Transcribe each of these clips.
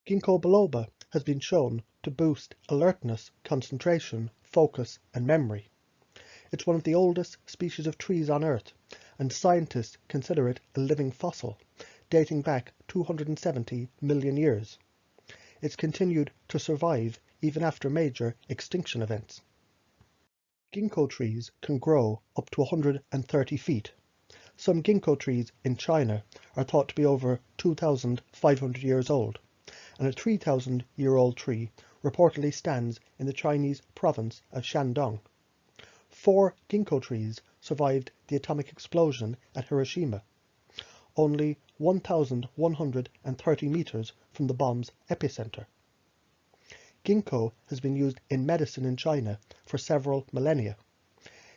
Ginkgo biloba has been shown to boost alertness, concentration, focus, and memory. It's one of the oldest species of trees on Earth, and scientists consider it a living fossil, dating back 270 million years. It's continued to survive even after major extinction events. Ginkgo trees can grow up to 130 feet. Some ginkgo trees in China are thought to be over 2,500 years old, and a 3,000-year-old tree reportedly stands in the Chinese province of Shandong. 4 ginkgo trees survived the atomic explosion at Hiroshima, only 1,130 meters from the bomb's epicenter. Ginkgo has been used in medicine in China for several millennia.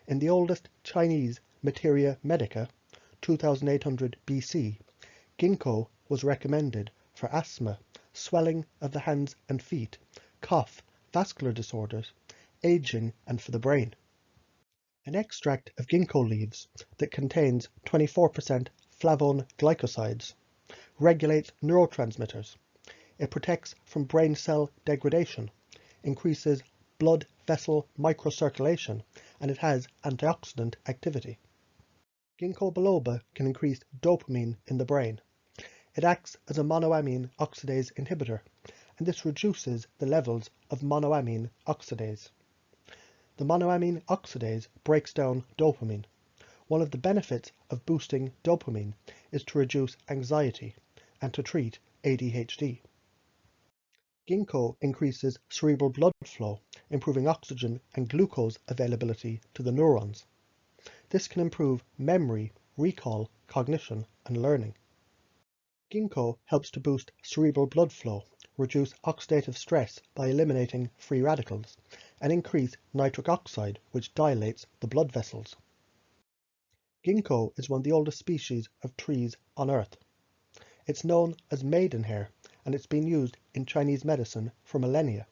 In the oldest Chinese Materia Medica, 2800 BC, ginkgo was recommended for asthma, swelling of the hands and feet, cough, vascular disorders, aging, and for the brain. An extract of ginkgo leaves that contains 24% flavone glycosides regulates neurotransmitters. It protects from brain cell degradation, increases blood vessel microcirculation, and it has antioxidant activity. Ginkgo biloba can increase dopamine in the brain. It acts as a monoamine oxidase inhibitor, and this reduces the levels of monoamine oxidase. The monoamine oxidase breaks down dopamine. One of the benefits of boosting dopamine is to reduce anxiety and to treat ADHD. Ginkgo increases cerebral blood flow, improving oxygen and glucose availability to the neurons. This can improve memory, recall, cognition, and learning. Ginkgo helps to boost cerebral blood flow, reduce oxidative stress by eliminating free radicals, and increase nitric oxide, which dilates the blood vessels. Ginkgo is one of the oldest species of trees on Earth. It's known as maidenhair, and it's been used in Chinese medicine for millennia.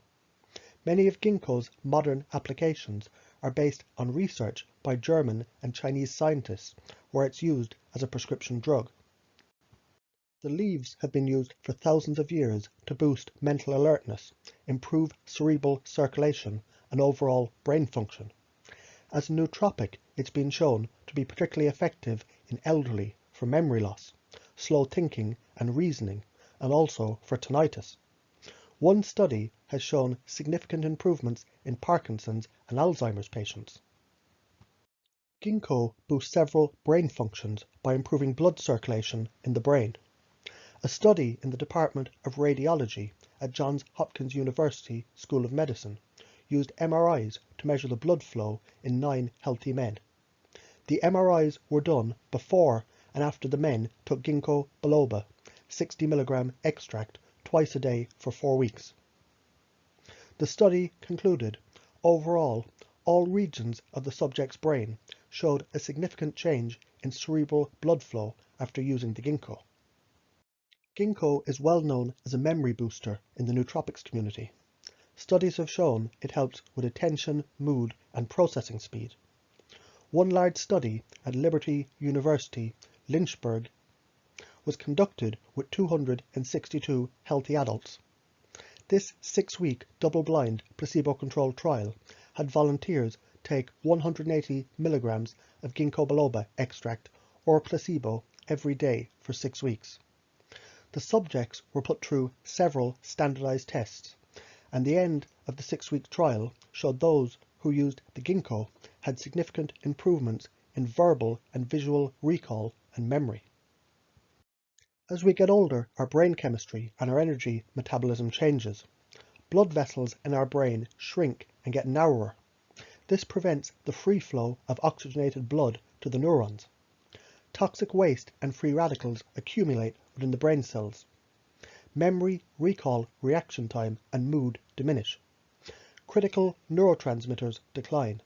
Many of ginkgo's modern applications are based on research by German and Chinese scientists, where it's used as a prescription drug. The leaves have been used for thousands of years to boost mental alertness, improve cerebral circulation, and overall brain function. As a nootropic, it's been shown to be particularly effective in elderly for memory loss, slow thinking and reasoning, and also for tinnitus. One study has shown significant improvements in Parkinson's and Alzheimer's patients. Ginkgo boosts several brain functions by improving blood circulation in the brain. A study in the Department of Radiology at Johns Hopkins University School of Medicine used MRIs to measure the blood flow in 9 healthy men. The MRIs were done before and after the men took ginkgo biloba 60 mg extract twice a day for 4 weeks. The study concluded, overall, all regions of the subject's brain showed a significant change in cerebral blood flow after using the ginkgo. Ginkgo is well known as a memory booster in the nootropics community. Studies have shown it helps with attention, mood, and processing speed. One large study at Liberty University, Lynchburg, was conducted with 262 healthy adults. This 6-week double-blind placebo-controlled trial had volunteers take 180 milligrams of ginkgo biloba extract or placebo every day for 6 weeks. The subjects were put through several standardized tests, and the end of the 6-week trial showed those who used the ginkgo had significant improvements in verbal and visual recall and memory. As we get older, our brain chemistry and our energy metabolism changes. Blood vessels in our brain shrink and get narrower. This prevents the free flow of oxygenated blood to the neurons. Toxic waste and free radicals accumulate within the brain cells. Memory, recall, reaction time, and mood diminish. Critical neurotransmitters decline.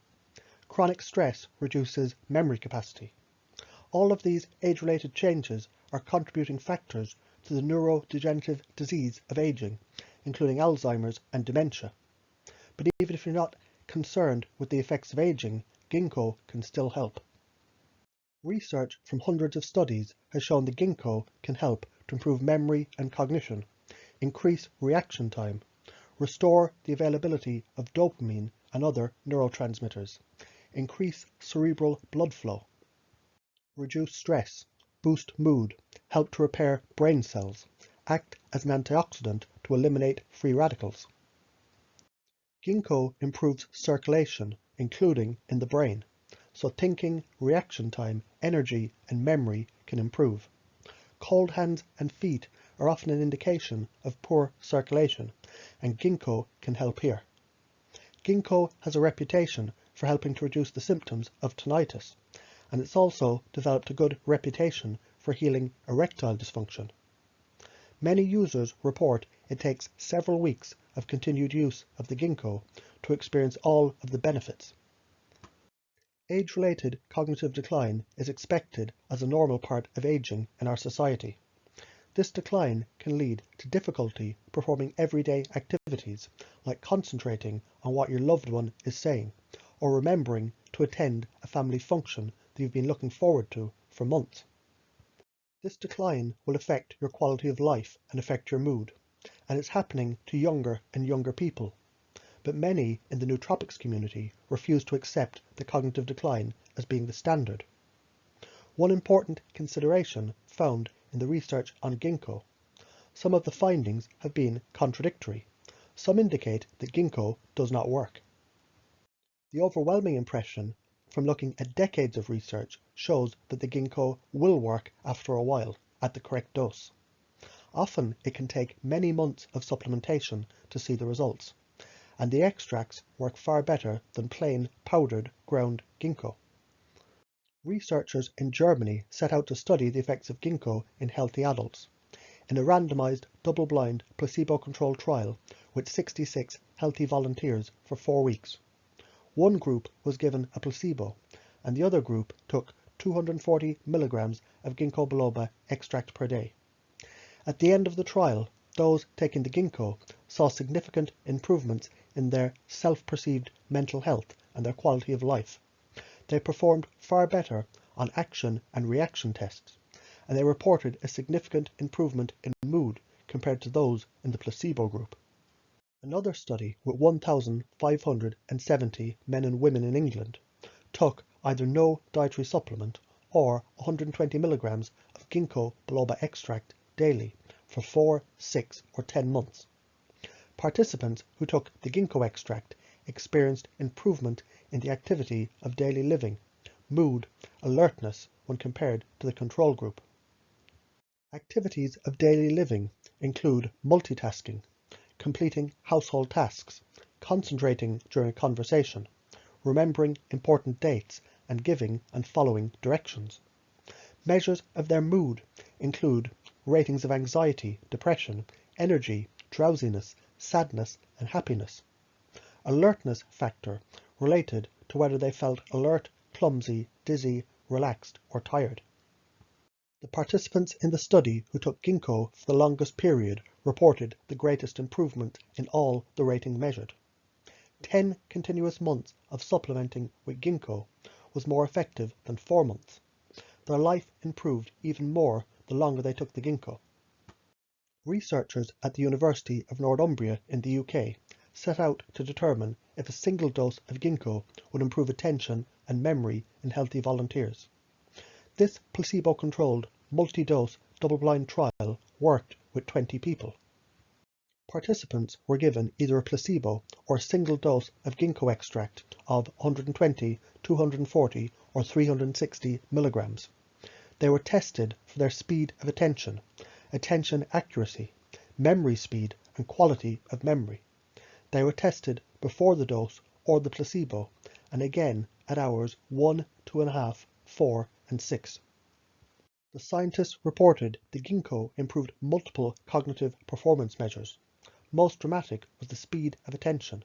Chronic stress reduces memory capacity. All of these age-related changes are contributing factors to the neurodegenerative disease of aging, including Alzheimer's and dementia. But even if you're not concerned with the effects of aging, ginkgo can still help. Research from hundreds of studies has shown that ginkgo can help to improve memory and cognition, increase reaction time, restore the availability of dopamine and other neurotransmitters, increase cerebral blood flow, reduce stress, boost mood, help to repair brain cells, act as an antioxidant to eliminate free radicals. Ginkgo improves circulation, including in the brain, so thinking, reaction time, energy, and memory can improve. Cold hands and feet are often an indication of poor circulation, and Ginkgo can help here. Ginkgo has a reputation for helping to reduce the symptoms of tinnitus, and it's also developed a good reputation for healing erectile dysfunction. Many users report it takes several weeks of continued use of the Ginkgo to experience all of the benefits. Age-related cognitive decline is expected as a normal part of aging in our society. This decline can lead to difficulty performing everyday activities, like concentrating on what your loved one is saying, or remembering to attend a family function that you've been looking forward to for months. This decline will affect your quality of life and affect your mood, and it's happening to younger and younger people. But many in the nootropics community refuse to accept the cognitive decline as being the standard. One important consideration found in the research on Ginkgo. Some of the findings have been contradictory. Some indicate that Ginkgo does not work. The overwhelming impression from looking at decades of research shows that the Ginkgo will work after a while at the correct dose. Often it can take many months of supplementation to see the results, and the extracts work far better than plain powdered ground Ginkgo. Researchers in Germany set out to study the effects of Ginkgo in healthy adults in a randomized, double-blind, placebo-controlled trial with 66 healthy volunteers for 4 weeks. One group was given a placebo, and the other group took 240 milligrams of Ginkgo biloba extract per day. At the end of the trial, those taking the Ginkgo saw significant improvements in their self-perceived mental health and their quality of life. They performed far better on action and reaction tests, and they reported a significant improvement in mood compared to those in the placebo group. Another study with 1,570 men and women in England took either no dietary supplement or 120 milligrams of Ginkgo biloba extract daily for 4, 6, or 10 months. Participants who took the Ginkgo extract experienced improvement in the activity of daily living, mood, alertness when compared to the control group. Activities of daily living include multitasking, completing household tasks, concentrating during a conversation, remembering important dates, and giving and following directions. Measures of their mood include ratings of anxiety, depression, energy, drowsiness, sadness, and happiness. Alertness factor related to whether they felt alert, clumsy, dizzy, relaxed, or tired. The participants in the study who took Ginkgo for the longest period reported the greatest improvement in all the ratings measured. 10 continuous months of supplementing with Ginkgo was more effective than 4 months. Their life improved even more the longer they took the Ginkgo. Researchers at the University of Northumbria in the UK set out to determine if a single dose of Ginkgo would improve attention and memory in healthy volunteers. This placebo-controlled, multi-dose, double-blind trial worked with 20 people. Participants were given either a placebo or a single dose of Ginkgo extract of 120, 240, or 360 milligrams. They were tested for their speed of attention, attention accuracy, memory speed, and quality of memory. They were tested before the dose or the placebo, and again at hours 1, 2.5, 4, and 6. The scientists reported the Ginkgo improved multiple cognitive performance measures. Most dramatic was the speed of attention,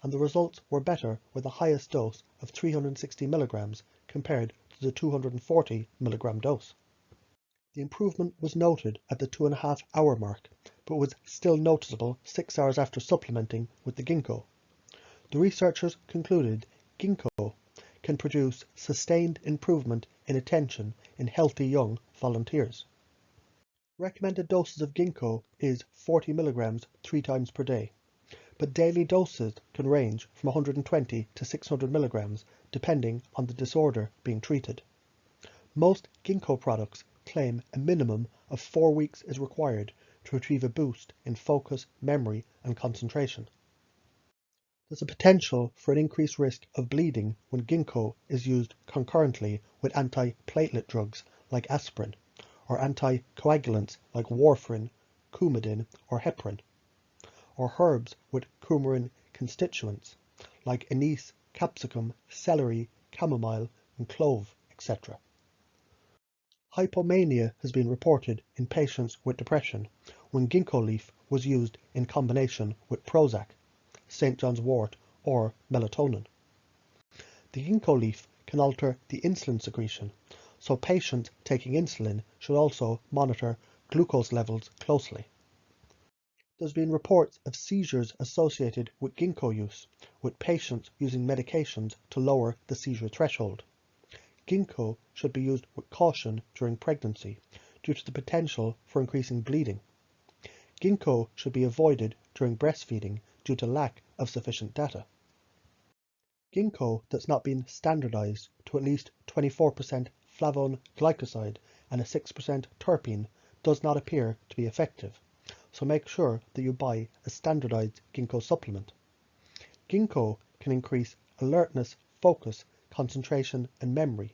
and the results were better with the highest dose of 360 milligrams compared to the 240 milligram dose. The improvement was noted at the 2.5 hour mark, but was still noticeable 6 hours after supplementing with the Ginkgo. The researchers concluded Ginkgo can produce sustained improvement in attention in healthy young volunteers. Recommended doses of ginkgo is 40 mg 3 times per day, but daily doses can range from 120 to 600 mg depending on the disorder being treated. Most ginkgo products claim a minimum of 4 weeks is required to achieve a boost in focus, memory, and concentration. There's a potential for an increased risk of bleeding when ginkgo is used concurrently with antiplatelet drugs like aspirin, or anticoagulants like warfarin, Coumadin, or heparin, or herbs with coumarin constituents like anise, capsicum, celery, chamomile, and clove, etc. Hypomania has been reported in patients with depression when ginkgo leaf was used in combination with Prozac, St. John's wort, or melatonin. The ginkgo leaf can alter the insulin secretion, so patients taking insulin should also monitor glucose levels closely. There's been reports of seizures associated with ginkgo use, with patients using medications to lower the seizure threshold. Ginkgo should be used with caution during pregnancy due to the potential for increasing bleeding. Ginkgo should be avoided during breastfeeding due to lack of sufficient data. Ginkgo that's not been standardized to at least 24% flavone glycoside and a 6% terpene does not appear to be effective, so make sure that you buy a standardized ginkgo supplement. Ginkgo can increase alertness, focus, concentration, and memory,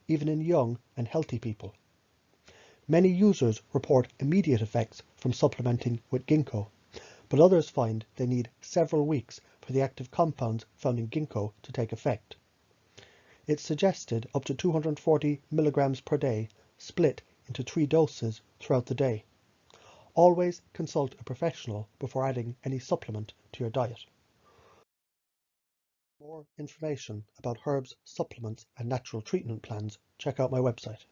even in young and healthy people. Many users report immediate effects from supplementing with ginkgo, but others find they need several weeks for the active compounds found in ginkgo to take effect. It's suggested up to 240 mg per day, split into 3 doses throughout the day. Always consult a professional before adding any supplement to your diet. For more information about herbs, supplements, and natural treatment plans, check out my website.